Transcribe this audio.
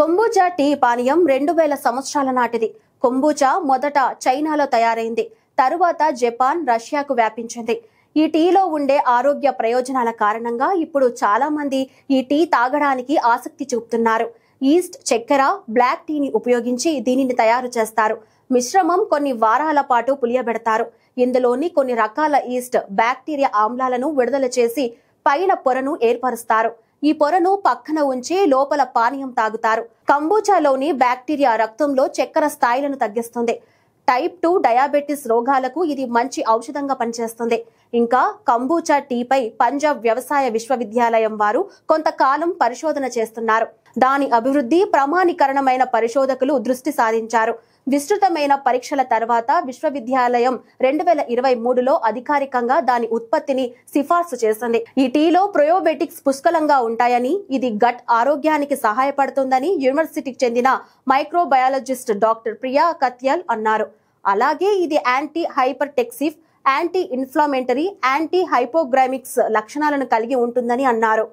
కొంబూచా tea పానీయం 2000 సంవత్సరాల నాటిది. కొంబూచా మొదట చైనాలో తయారైంది. తరువాత జపాన్, రష్యాకు వ్యాపించింది. ఈ టీలో ఉండే ఆరోగ్య ప్రయోజనాల కారణంగా ఇప్పుడు చాలా మంది ఈ టీ తాగడానికి ఆసక్తి చూపుతున్నారు. ఈస్ట్, చక్కెర, బ్లాక్ టీని ఉపయోగించి దీనిని తయారు చేస్తారు. మిశ్రమం కొన్ని వారాల పాటు పులియబెడతారు. ఇందులోని కొన్ని రకాల ఈస్ట్ బ్యాక్టీరియా ఆమ్లాలను విడుదల చేసి పైన పొరను ఏర్పరుస్తారు. ఈ పొరను పక్కన ఉంచి లోపల పానీయం తాగుతారు. కంబూచాలోని బ్యాక్టీరియా రక్తంలో చక్కెర స్థాయిలను తగ్గిస్తుంది. టైప్ 2 డయాబెటిస్ రోగాలకు ఇది మంచి ఔషధంగా పనిచేస్తుంది. ఇంకా కంబూచా టీపై పంజాబ్ వ్యవసాయ విశ్వవిద్యాలయం వారు కొంతకాలం పరిశోధన చేస్తున్నారు. దాని అభివృద్ధి, ప్రమాణీకరణమైన పరిశోధకులు దృష్టి సారించారు. విస్తృతమైన పరీక్షల తర్వాత విశ్వవిద్యాలయం 2023లో అధికారికంగా దాని ఉత్పత్తిని సిఫార్సు చేసింది. ఈ టీలో ప్రొయోబెటిక్స్ పుష్కలంగా ఉంటాయని, ఇది గట్ ఆరోగ్యానికి సహాయపడుతుందని యూనివర్సిటీకి చెందిన మైక్రోబయాలజిస్ట్ డాక్టర్ ప్రియా కత్యాల్ అన్నారు. అలాగే ఇది యాంటీ హైపర్టెక్సివ్, యాంటీ ఇన్ఫ్లమేటరీ, యాంటీ హైపోగ్రామిక్స్ లక్షణాలను కలిగి ఉంటుందని అన్నారు.